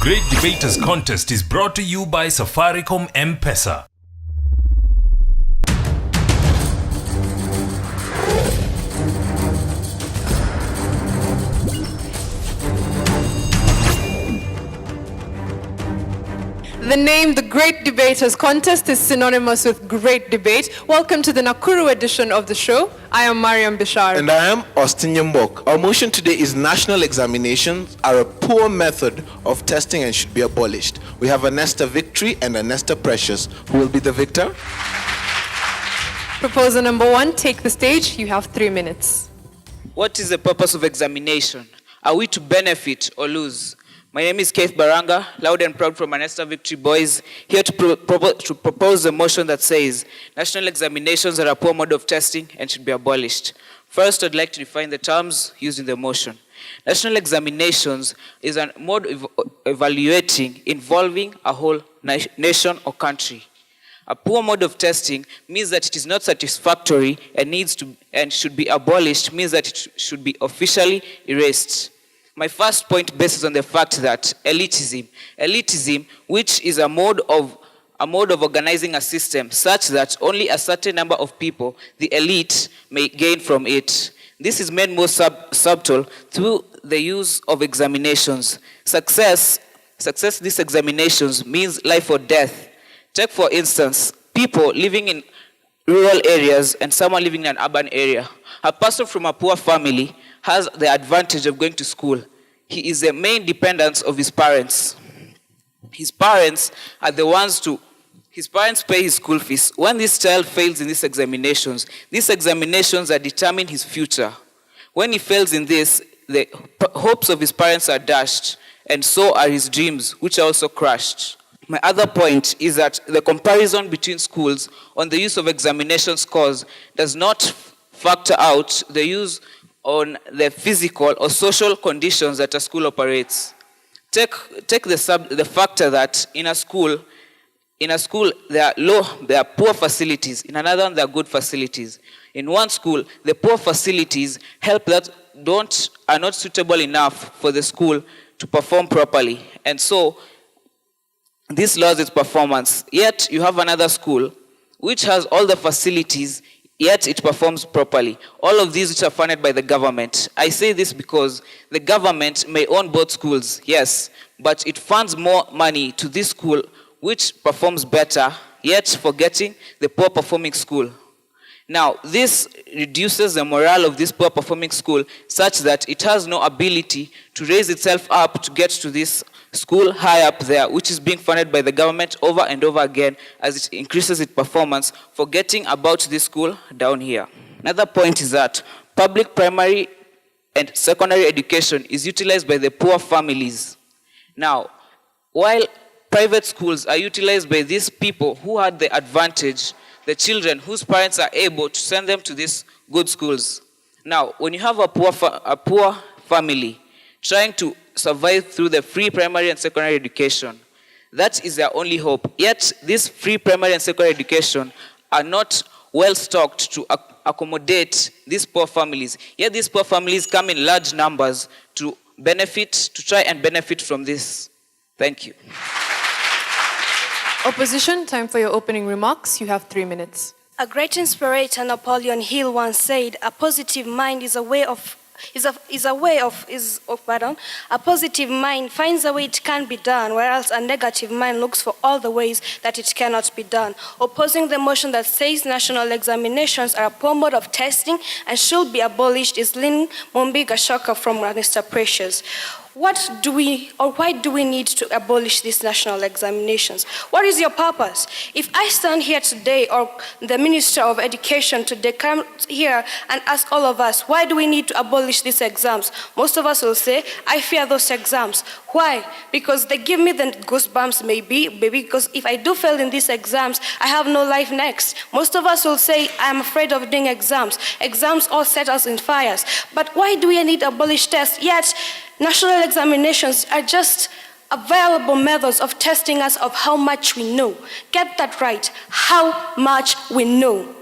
Great Debaters Contest is brought to you by Safaricom M-Pesa. The name, the Great Debaters Contest, is synonymous with great debate. Welcome to the Nakuru edition of the show. I am Mariam Bishar. And I am Austin Yambok. Our motion today is national examinations are a poor method of testing and should be abolished. We have Anester Victory and Anester Precious. Who will be the victor? Proposer number 1, take the stage. You have 3 minutes. What is the purpose of examination? Are we to benefit or lose? My name is Keith Baranga, loud and proud from Anester Victory Boys, here to propose a motion that says national examinations are a poor mode of testing and should be abolished. First, I'd like to define the terms used in the motion. National examinations is a mode of evaluating involving a whole nation or country. A poor mode of testing means that it is not satisfactory and should be abolished, means that it should be officially erased. My first point bases on the fact that elitism, which is a mode of organizing a system such that only a certain number of people, the elite, may gain from it. This is made more subtle through the use of examinations. Success these examinations means life or death. Take, for instance, people living in rural areas and someone living in an urban area. A person from a poor family has the advantage of going to school. He is the main dependence of his parents. His parents are the ones his parents pay his school fees. When this child fails in these examinations are determine his future. When he fails in this, the hopes of his parents are dashed, and so are his dreams, which are also crushed. My other point is that the comparison between schools on the use of examination scores does not factor out the use on the physical or social conditions that a school operates. Take the factor that in a school there are poor facilities, in another one there are good facilities. In one school, the poor facilities are not suitable enough for the school to perform properly, and so this lowers its performance. Yet you have another school which has all the facilities, yet it performs properly. All of these which are funded by the government. I say this because the government may own both schools, yes, but it funds more money to this school which performs better, yet forgetting the poor performing school. Now, this reduces the morale of this poor performing school such that it has no ability to raise itself up to get to this school high up there, which is being funded by the government over and over again as it increases its performance, forgetting about this school down here. Another point is that public primary and secondary education is utilized by the poor families. Now, while private schools are utilized by these people who had the advantage, the children whose parents are able to send them to these good schools. Now, when you have a poor family trying to survive through the free primary and secondary education, that is their only hope. Yet, this free primary and secondary education are not well stocked to accommodate these poor families. Yet, these poor families come in large numbers to try and benefit from this. Thank you. Opposition, time for your opening remarks. You have 3 minutes. A great inspirator, Napoleon Hill, once said, "A positive mind a positive mind finds a way it can be done, whereas a negative mind looks for all the ways that it cannot be done." Opposing the motion that says national examinations are a poor mode of testing and should be abolished is Lynn Mumbi Gashoka from Anester Precious. Why do we need to abolish these national examinations? What is your purpose? If I stand here today, or the Minister of Education today come here and ask all of us, why do we need to abolish these exams? Most of us will say, I fear those exams. Why? Because they give me the goosebumps, maybe because if I do fail in these exams, I have no life next. Most of us will say, I'm afraid of doing exams. Exams all set us in fires. But why do we need to abolish tests? Yet, national examinations are just available methods of testing us of how much we know. Get that right, how much we know.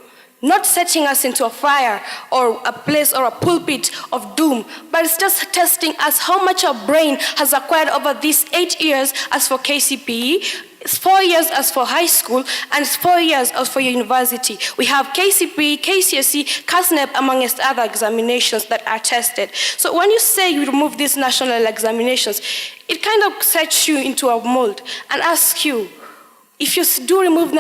not setting us into a fire or a place or a pulpit of doom, but it's just testing us how much our brain has acquired over these 8 years as for KCPE, it's 4 years as for high school, and it's 4 years as for university. We have KCPE, KCSE, CASNEP, amongst other examinations that are tested. So when you say you remove these national examinations, it kind of sets you into a mold and asks you, if you do remove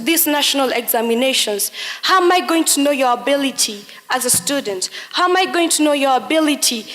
these national examinations, how am I going to know your ability as a student? How am I going to know your ability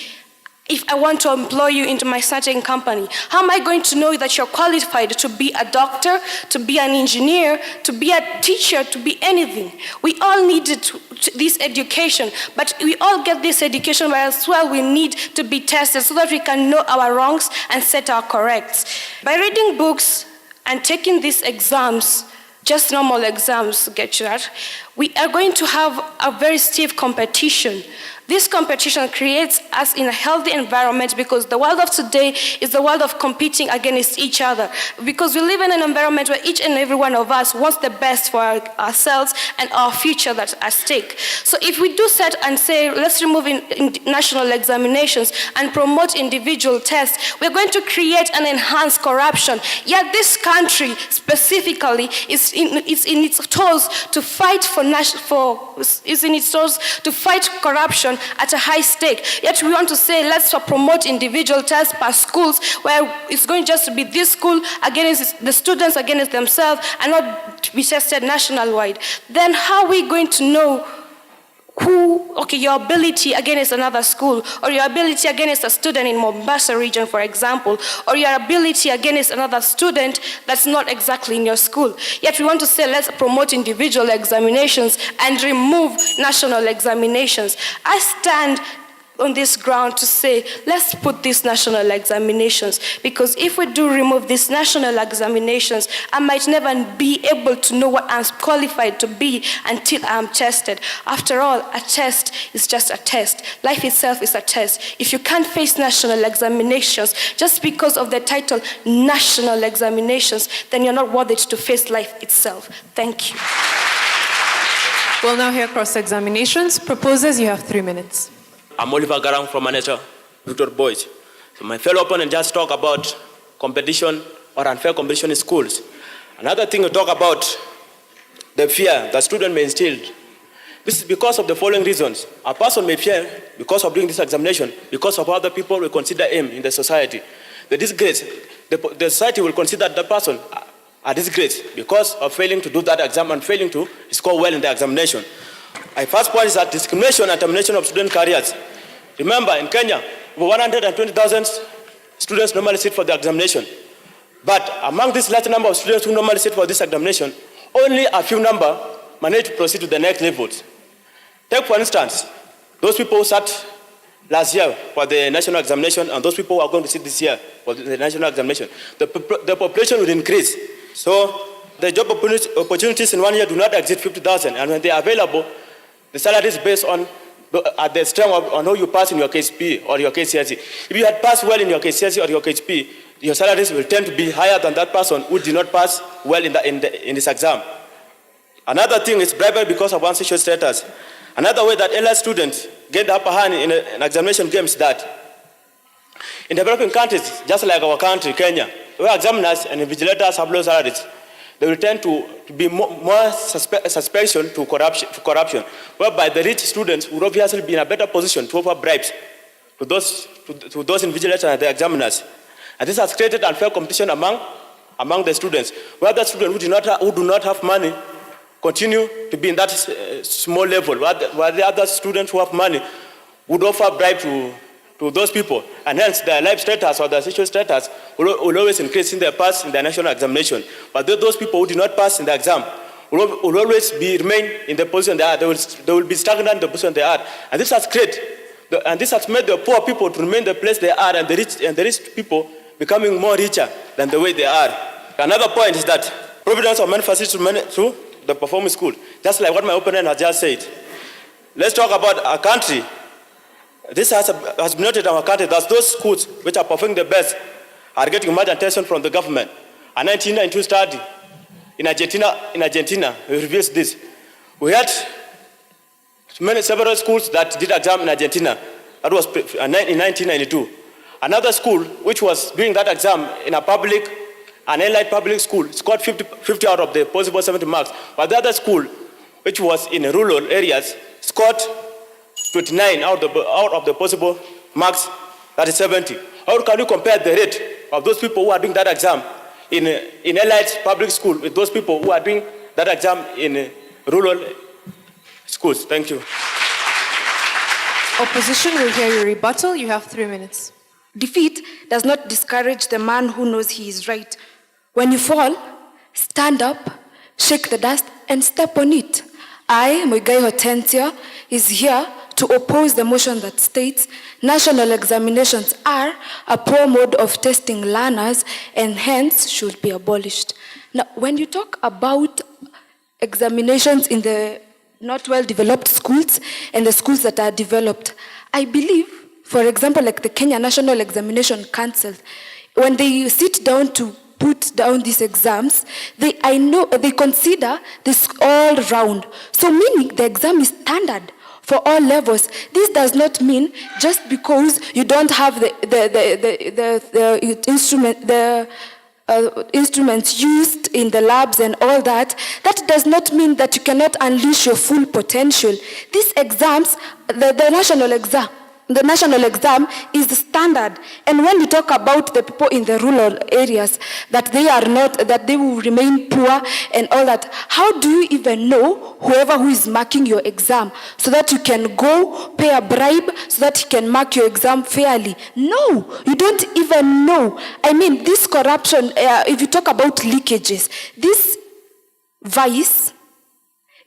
if I want to employ you into my certain company? How am I going to know that you're qualified to be a doctor, to be an engineer, to be a teacher, to be anything? We all need this education, but we all get this education, but as well we need to be tested so that we can know our wrongs and set our corrects. By reading books and taking these exams, just normal exams, get you that, we are going to have a very stiff competition. This competition creates us in a healthy environment because the world of today is the world of competing against each other. Because we live in an environment where each and every one of us wants the best for ourselves and our future that's at stake. So if we do set and say, let's remove national examinations and promote individual tests, we're going to create and enhance corruption. Yet this country specifically is in its toes to fight fight corruption at a high stake. Yet we want to say, let's promote individual tests per schools, where it's going just to be this school against the students, against themselves, and not be tested national-wide. Then how are we going to know your ability against another school, or your ability against a student in Mombasa region, for example, or your ability against another student that's not exactly in your school? Yet we want to say, let's promote individual examinations and remove national examinations. I stand on this ground to say, let's put these national examinations, because if we do remove these national examinations, I might never be able to know what I'm qualified to be until I'm tested. After all, a test is just a test. Life itself is a test. If you can't face national examinations just because of the title national examinations, then you're not worthy to face life itself. Thank you. We'll now hear cross-examinations. Proposers, you have 3 minutes. I'm Oliver Garang from Anester, Victor Boys. So my fellow opponent just talk about competition or unfair competition in schools. Another thing we talk about, the fear that students may instill. This is because of the following reasons. A person may fear because of doing this examination, because of other people will consider him in the society. The disgrace, the society will consider that person a disgrace because of failing to do that exam and failing to score well in the examination. My first point is that discrimination and termination of student careers. Remember, in Kenya, over 120,000 students normally sit for the examination. But among this large number of students who normally sit for this examination, only a few number manage to proceed to the next levels. Take, for instance, those people who sat last year for the national examination and those people who are going to sit this year for the national examination. The population will increase. So the job opportunities in 1 year do not exceed 50,000, and when they are available, the salary is based on the strength on how you pass in your KCPE or your KCSE. If you had passed well in your KCSE or your KCPE, your salaries will tend to be higher than that person who did not pass well in this exam. Another thing is bribery because of one's social status. Another way that elite students get the upper hand in an examination game is that in developing countries, just like our country, Kenya, where examiners and invigilators have low salaries, they will tend to be more suspicion to corruption, whereby the rich students would obviously be in a better position to offer bribes to those invigilators and the examiners. And this has created unfair competition among the students, where the students who do not have money continue to be in that small level, while the other students who have money would offer bribe to those people, and hence their life status or their social status will always increase in their pass in the national examination. But those people who do not pass in the exam will always remain in the position they are. They will be stagnant in the position they are. And this has made the poor people to remain the place they are, and the rich people becoming more richer than the way they are. Another point is that providence of many facilities through the performing school, just like what my opponent has just said. Let's talk about a country. This has been noted in our country that those schools which are performing the best are getting much attention from the government. A 1992 study in Argentina reveals this. We had several schools that did exam in Argentina. That was in 1992. Another school which was doing that exam in a public, an allied public school, scored 50 out of the possible 70 marks. But the other school, which was in rural areas, scored 29 out of the possible marks, that is 70. How can you compare the rate of those people who are doing that exam in allied public school with those people who are doing that exam in rural schools? Thank you. Opposition will hear your rebuttal. You have 3 minutes. Defeat does not discourage the man who knows he is right. When you fall, stand up, shake the dust, and step on it. I, Muigai Hortensia, is here to oppose the motion that states national examinations are a poor mode of testing learners and hence should be abolished. Now, when you talk about examinations in the not well-developed schools and the schools that are developed, I believe, for example, like the Kenya National Examination Council, when they sit down to put down these exams, they consider this all round. So meaning the exam is standard for all levels. This does not mean just because you don't have the instruments used in the labs and all that, that does not mean that you cannot unleash your full potential. These exams, the national exam is the standard. And when you talk about the people in the rural areas, that they will remain poor and all that, how do you even know whoever who is marking your exam so that you can go pay a bribe so that he can mark your exam fairly? No, you don't even know. I mean, this corruption, if you talk about leakages, this vice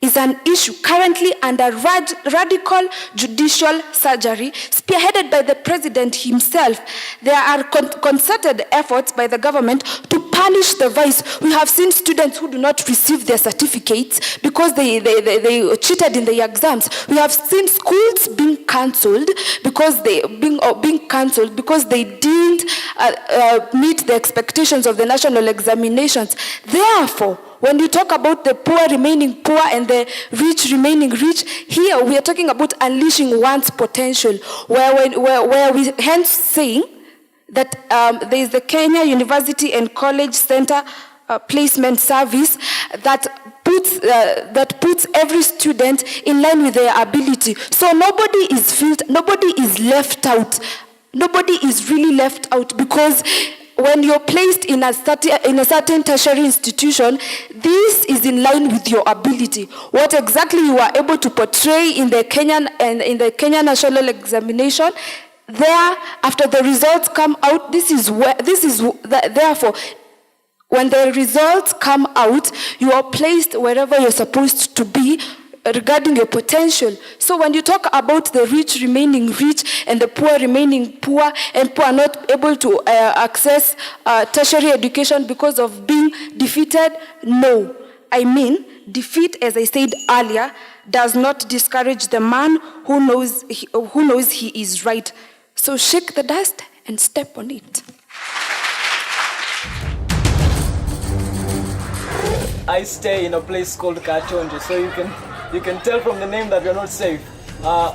is an issue currently under radical judicial surgery spearheaded by the president himself. There are concerted efforts by the government to punish the vice. We have seen students who do not receive their certificates because they cheated in the exams. We have seen schools being cancelled because they didn't meet the expectations of the national examinations. Therefore, when you talk about the poor remaining poor and the rich remaining rich, here we are talking about unleashing one's potential, where we hence saying that there is the Kenya University and College Center Placement Service that puts every student in line with their ability. So nobody is left out. Nobody is really left out, because when you're placed in a certain tertiary institution, this is in line with your ability. What exactly you are able to portray in the Kenya National Examination, there, after the results come out, therefore, when the results come out, you are placed wherever you're supposed to be regarding your potential. So when you talk about the rich remaining rich and the poor remaining poor, and poor not able to access tertiary education because of being defeated, no. I mean, defeat, as I said earlier, does not discourage the man who knows he is right. So shake the dust and step on it. I stay in a place called Kachonjo, so you can tell from the name that we're not safe.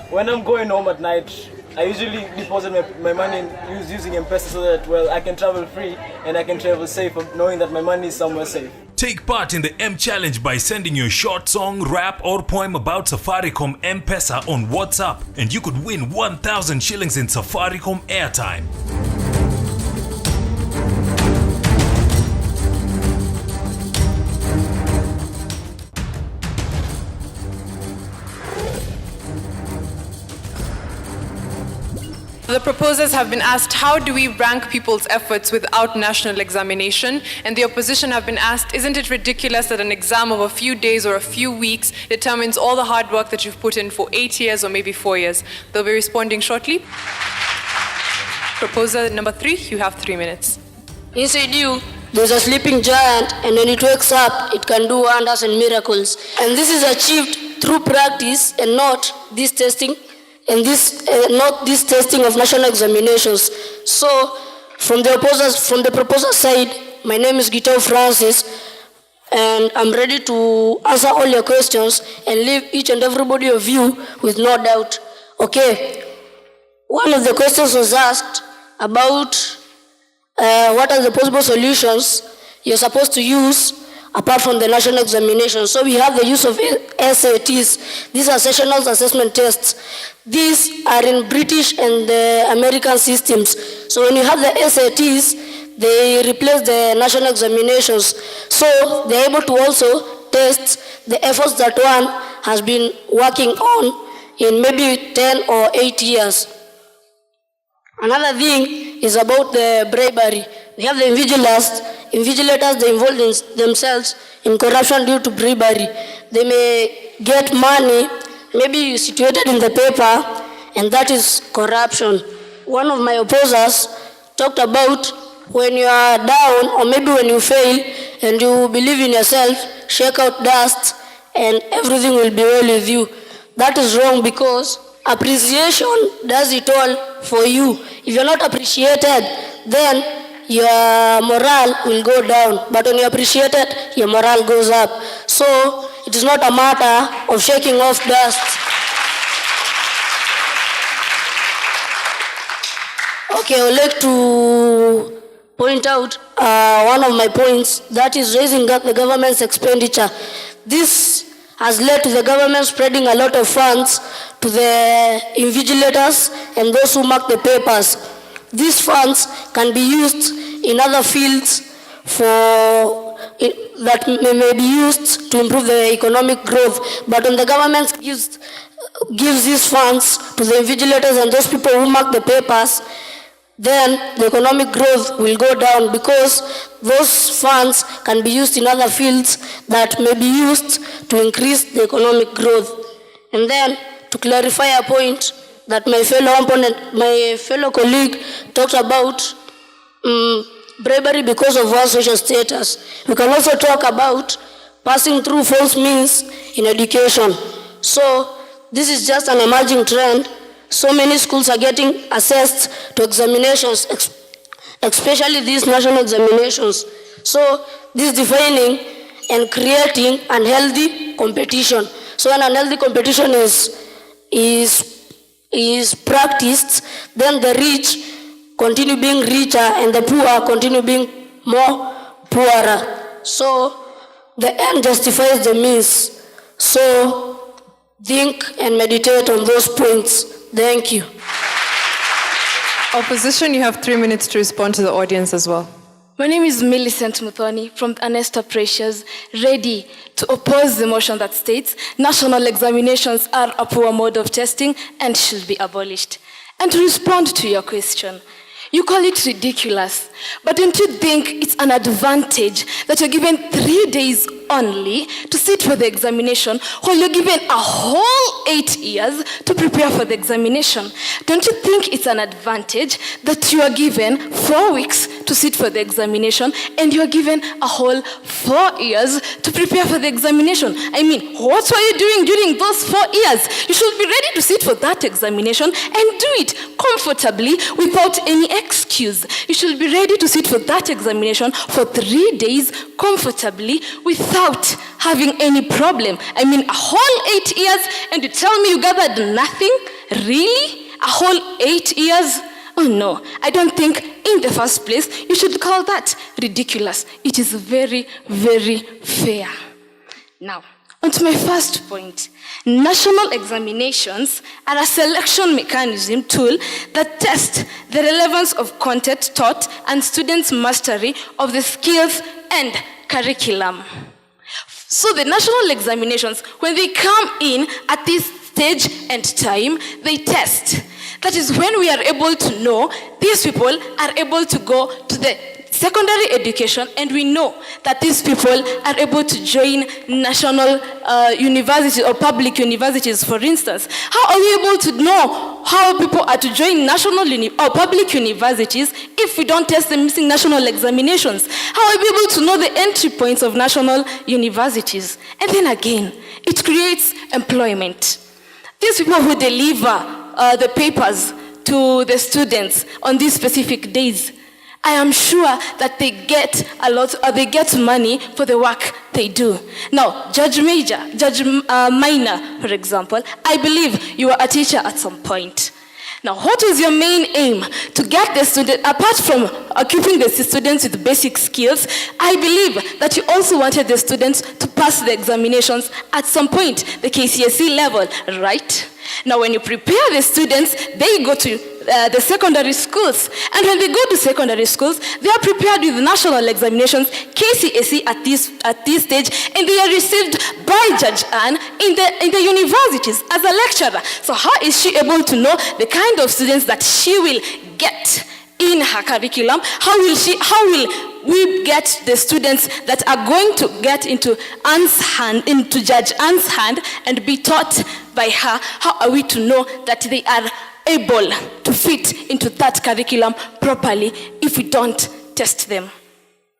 When I'm going home at night, I usually deposit my money using M-Pesa so that, I can travel free and I can travel safe, knowing that my money is somewhere safe. Take part in the M Challenge by sending your short song, rap or poem about Safaricom M-Pesa on WhatsApp, and you could win 1,000 shillings in Safaricom airtime. The proposers have been asked, how do we rank people's efforts without national examination? And the opposition have been asked, isn't it ridiculous that an exam of a few days or a few weeks determines all the hard work that you've put in for 8 years or maybe 4 years? They'll be responding shortly. Proposer number 3, you have 3 minutes. Inside you, there's a sleeping giant, and when it wakes up, it can do wonders and miracles. And this is achieved through practice and not this testing. And not this testing of national examinations. So, from the proposer side, my name is Gitao Francis. and I'm ready to answer all your questions and leave each and everybody of you with no doubt. Okay, one of the questions was asked about what are the possible solutions you're supposed to use apart from the national examination. So we have the use of SATs. These are sessional assessment tests. These are in British and the American systems. So when you have the SATs, they replace the national examinations. So they're able to also test the efforts that one has been working on in maybe 10 or 8 years. Another thing is about the bribery. We have the invigilators, they involve themselves in corruption due to bribery. They may get money, maybe situated in the paper, and that is corruption. One of my opposers talked about when you are down, or maybe when you fail, and you believe in yourself, shake out dust, and everything will be well with you. That is wrong, because appreciation does it all for you. If you're not appreciated, then your morale will go down. But when you're appreciated, your morale goes up. So it is not a matter of shaking off dust. Okay, I would like to point out one of my points, that is raising up the government's expenditure. This has led to the government spreading a lot of funds to the invigilators and those who mark the papers. These funds can be used in other fields that may be used to improve the economic growth. But when the government gives these funds to the invigilators and those people who mark the papers, then the economic growth will go down, because those funds can be used in other fields that may be used to increase the economic growth. And then, to clarify a point that my fellow colleague talked about, bribery because of one's social status. We can also talk about passing through false means in education. So this is just an emerging trend. So many schools are getting assessed to examinations, especially these national examinations. So this is defining and creating unhealthy competition. So when unhealthy competition is practiced, then the rich continue being richer and the poor continue being more poorer. So the end justifies the means. So think and meditate on those points. Thank you. Opposition, you have 3 minutes to respond to the audience as well. My name is Millicent Muthoni from Anester Precious, ready to oppose the motion that states national examinations are a poor mode of testing and should be abolished. And to respond to your question, you call it ridiculous, but don't you think it's an advantage that you're given 3 days only to sit for the examination while you're given a whole 8 years to prepare for the examination? Don't you think it's an advantage that you are given 4 weeks to sit for the examination and you're given a whole 4 years to prepare for the examination? I mean, what were you doing during those 4 years? You should be ready to sit for that examination and do it comfortably without any excuse. You should be ready to sit for that examination for 3 days comfortably without having any problem. I mean, a whole 8 years and you tell me you gathered nothing? Really? A whole 8 years? Oh no, I don't think in the first place you should call that ridiculous. It is very, very fair. Now, on to my first point. National examinations are a selection mechanism tool that tests the relevance of content taught and students' mastery of the skills and curriculum. So the national examinations, when they come in at this stage and time, they test. That is when we are able to know these people are able to go to the secondary education, and we know that these people are able to join national universities or public universities, for instance. How are we able to know how people are to join national or public universities if we don't test the missing national examinations? How are we able to know the entry points of national universities? And then again, it creates employment. These people who deliver the papers to the students on these specific days, I am sure that they get a lot, or they get money for the work they do. Now, Judge Minor, for example, I believe you were a teacher at some point. Now, what is your main aim? To get the student, apart from equipping the students with basic skills, I believe that you also wanted the students to pass the examinations at some point, the KCSE level, right? Now, when you prepare the students, they go to the secondary schools. And when they go to secondary schools, they are prepared with national examinations, KCSE at this stage, and they are received by Judge Anne in the universities as a lecturer. So how is she able to know the kind of students that she will get in her curriculum? How will we get the students that are going to get into Judge Anne's hand and be taught by her? How are we to know that they are able to fit into that curriculum properly if we don't test them?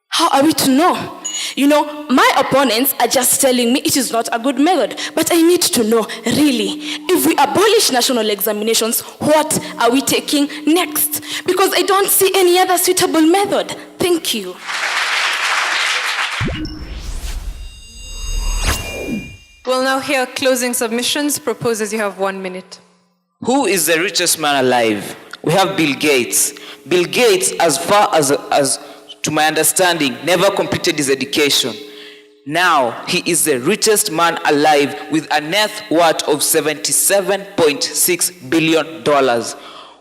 How are we to know? You know, my opponents are just telling me it is not a good method, but I need to know, really, if we abolish national examinations, what are we taking next? Because I don't see any other suitable method. Thank you. We'll now hear closing submissions. Proposers, you have 1 minute. Who is the richest man alive? We have Bill Gates. Bill Gates, as far as to my understanding, never completed his education. Now, he is the richest man alive with a net worth of $77.6 billion.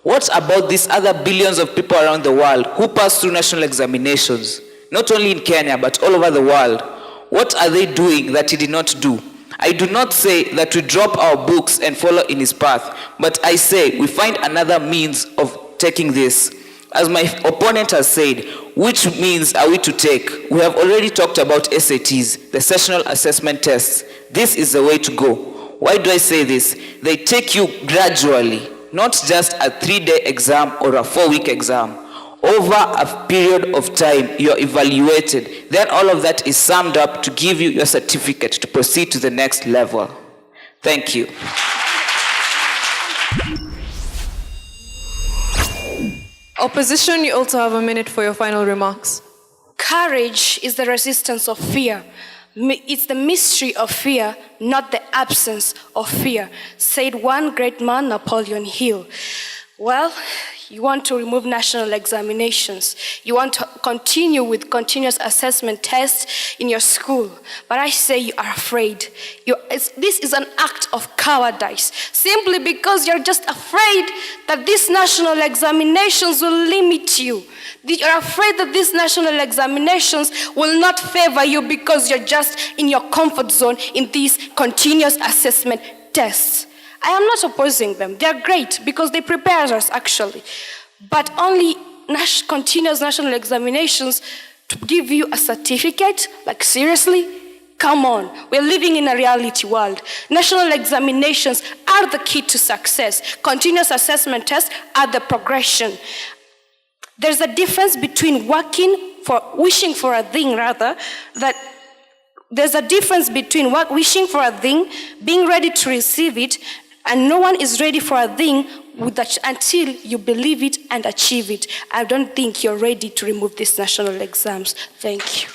What about these other billions of people around the world who pass through national examinations? Not only in Kenya, but all over the world. What are they doing that he did not do? I do not say that we drop our books and follow in his path, but I say we find another means of taking this. As my opponent has said, which means are we to take? We have already talked about SATs, the sessional assessment tests. This is the way to go. Why do I say this? They take you gradually, not just a 3-day exam or a 4-week exam. Over a period of time, you're evaluated. Then all of that is summed up to give you your certificate to proceed to the next level. Thank you. Opposition, you also have 1 minute for your final remarks. Courage is the resistance of fear. It's the mystery of fear, not the absence of fear, said one great man, Napoleon Hill. Well, you want to remove national examinations. You want to continue with continuous assessment tests in your school. But I say you are afraid. This is an act of cowardice, simply because you're just afraid that these national examinations will limit you. You're afraid that these national examinations will not favor you because you're just in your comfort zone in these continuous assessment tests. I am not opposing them. They are great because they prepare us, actually. But only continuous national examinations to give you a certificate? Like, seriously? Come on. We're living in a reality world. National examinations are the key to success. Continuous assessment tests are the progression. There's a difference between wishing for a thing, there's a difference between wishing for a thing, being ready to receive it, and no one is ready for a thing until you believe it and achieve it. I don't think you're ready to remove these national exams. Thank you.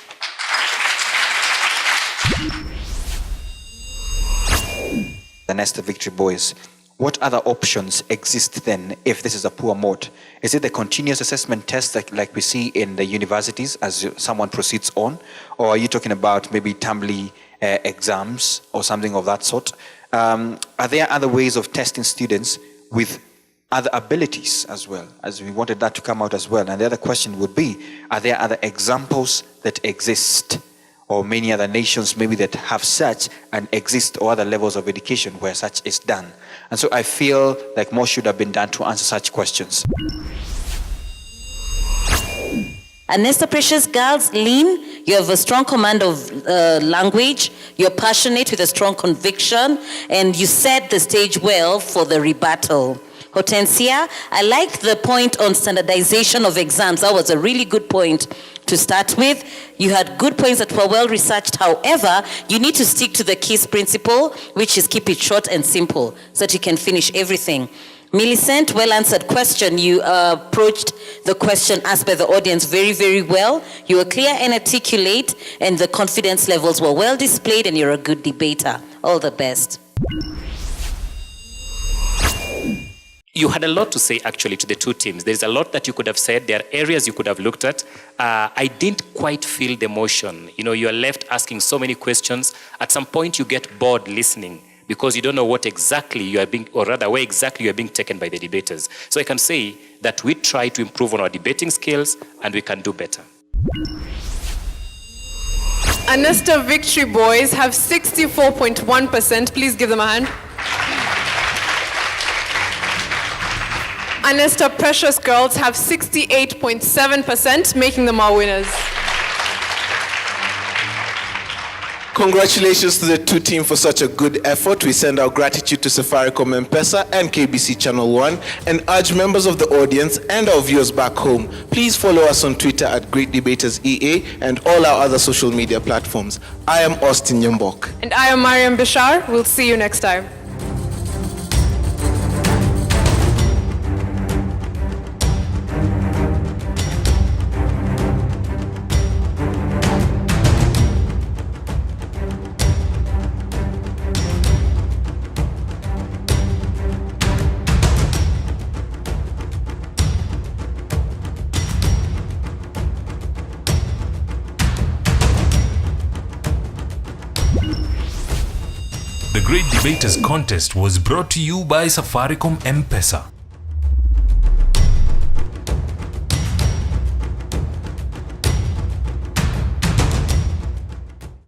The Anester Victory Boys, what other options exist then if this is a poor mode? Is it the continuous assessment test like we see in the universities as someone proceeds on? Or are you talking about maybe tumbly exams or something of that sort? Are there other ways of testing students with other abilities as well, as we wanted that to come out as well? And the other question would be, are there other examples that exist, or many other nations maybe that have such and exist, or other levels of education where such is done? And so I feel like more should have been done to answer such questions. Anester Precious girls, lean, you have a strong command of language, you're passionate with a strong conviction, and you set the stage well for the rebuttal. Hortensia, I liked the point on standardization of exams. That was a really good point to start with. You had good points that were well researched. However, you need to stick to the KISS principle, which is keep it short and simple so that you can finish everything. Millicent, well answered question. You approached the question asked by the audience very, very well. You were clear and articulate, and the confidence levels were well displayed, and you're a good debater. All the best. You had a lot to say, actually, to the two teams. There's a lot that you could have said. There are areas you could have looked at. I didn't quite feel the motion. You know, you are left asking so many questions. At some point, you get bored listening because you don't know what exactly you are being, or rather, where exactly you are being taken by the debaters. So I can say that we try to improve on our debating skills, and we can do better. Anester Victory Boys have 64.1%. Please give them a hand. Anester Precious Girls have 68.7%, making them our winners. Congratulations to the two teams for such a good effort. We send our gratitude to Safaricom M-Pesa and KBC Channel 1 and urge members of the audience and our viewers back home, please follow us on Twitter at Great Debaters EA and all our other social media platforms. I am Austin Nyambok. And I am Mariam Bishar. We'll see you next time. The Great Debaters Contest was brought to you by Safaricom M-Pesa.